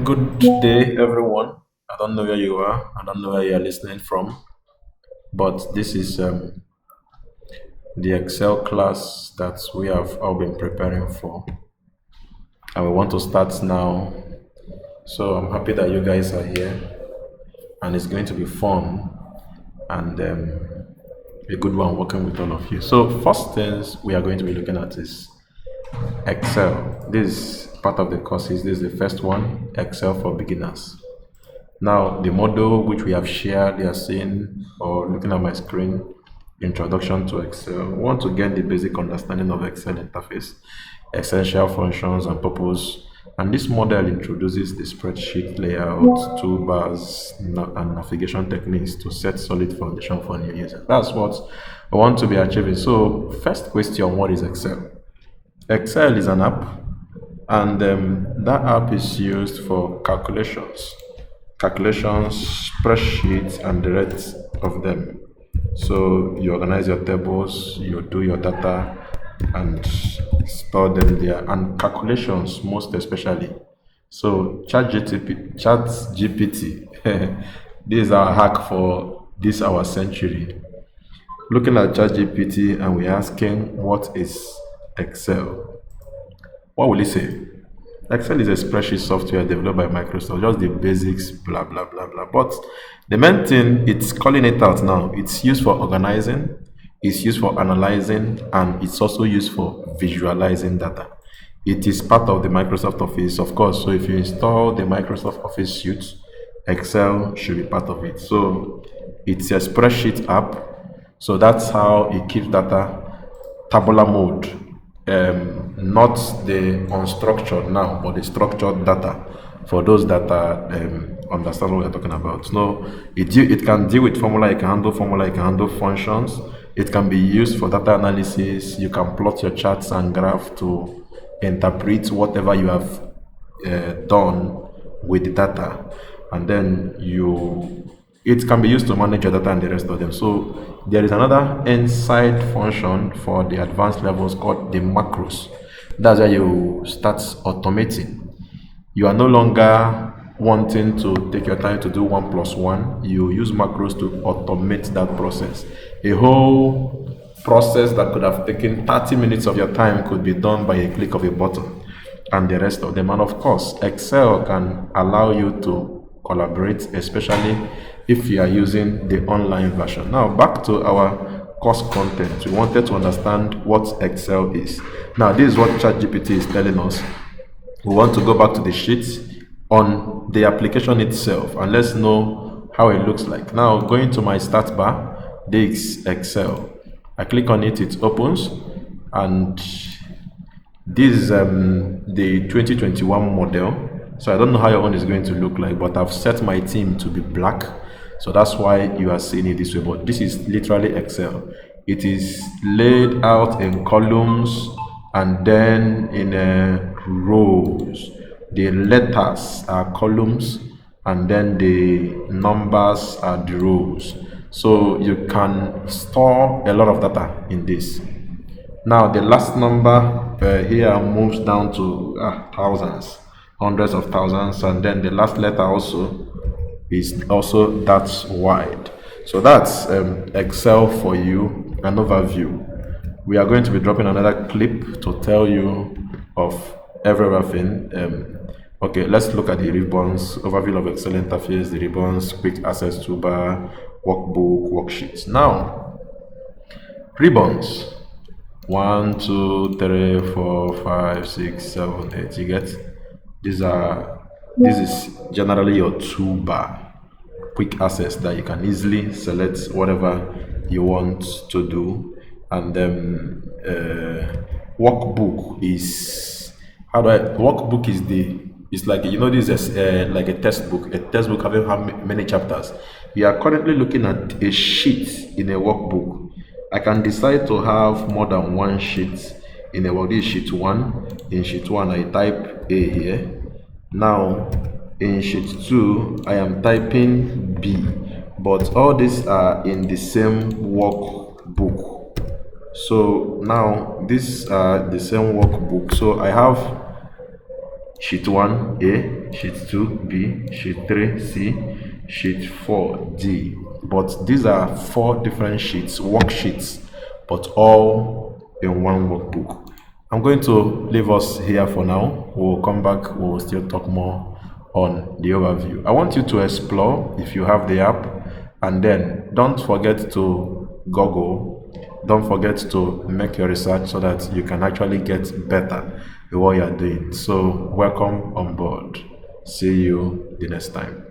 good day, everyone. I don't know where you are. I don't know where you are listening from, but this is the Excel class that we have all been preparing for, and we want to start now. So I'm happy that you guys are here, and it's going to be fun and a good one working with all of you. So first things we are going to be looking at is Excel. This part of the courses. This is the first one, Excel for beginners. Now, the model which we have shared, you are seeing or looking at my screen, Introduction to Excel. We want to get the basic understanding of Excel interface, essential functions and purpose. And this model introduces the spreadsheet layout, toolbars, and navigation techniques to set solid foundation for new users. That's what we want to be achieving. So, first question, what is Excel? Excel is an app, and that app is used for calculations, spreadsheets, and the rest of them. So you organize your tables, you do your data, and store them there, and calculations most especially. So ChatGPT, this is our hack for this our century. Looking at ChatGPT and we're asking what is Excel? What will it say? Excel is a spreadsheet software developed by Microsoft, just the basics, blah, blah, blah, blah. But the main thing, it's calling it out now. It's used for organizing, it's used for analyzing, and it's also used for visualizing data. It is part of the Microsoft Office, of course. So if you install the Microsoft Office suite, Excel should be part of it. So it's a spreadsheet app. So that's how it keeps data tabular mode, not the unstructured now, but the structured data. For those data understand what we're talking about. No, it can deal with formula, it can handle formula, it can handle functions. It can be used for data analysis. You can plot your charts and graph to interpret whatever you have done with the data, and then it can be used to manage your data and the rest of them. So there is another inside function for the advanced levels called the macros. That's where you start automating. You are no longer wanting to take your time to do 1+1. You use macros to automate that process. A whole process that could have taken 30 minutes of your time could be done by a click of a button, and the rest of them. And of course, Excel can allow you to collaborate, especially if you are using the online version. Now, back to our course content. We wanted to understand what Excel is. Now, this is what ChatGPT is telling us. We want to go back to the sheet on the application itself, and let's know how it looks like. Now, going to my start bar, this Excel. I click on it, it opens, and this is the 2021 model. So I don't know how your own is going to look like, but I've set my theme to be black. So that's why you are seeing it this way. But this is literally Excel. It is laid out in columns and then in rows. The letters are columns and then the numbers are the rows. So you can store a lot of data in this. Now the last number here moves down to thousands, hundreds of thousands, and then the last letter also is also that wide. So that's Excel for you, an overview. We are going to be dropping another clip to tell you of everything. Okay, let's look at the ribbons, overview of Excel interface, the ribbons, quick access toolbar, workbook, worksheets. Now, ribbons. 1, 2, 3, 4, 5, 6, 7, 8. You get? This is generally your toolbar, quick access that you can easily select whatever you want to do. And then workbook is workbook is it's like, you know, this is like a textbook having how many chapters. We are currently looking at a sheet in a workbook. I can decide to have more than one sheet in a work. This is sheet 1. In sheet 1 I type A here. Now in sheet 2 I am typing B, but all these are in the same workbook. So now these are the same workbook. So I have Sheet 1 A, Sheet 2 B, Sheet 3 C, Sheet 4 D. But these are 4 different sheets, worksheets, but all in one workbook. I'm going to leave us here for now. We'll come back, we'll still talk more on the overview. I want you to explore if you have the app, and then don't forget to Google. Don't forget to make your research so that you can actually get better at what you're doing. So, welcome on board. See you the next time.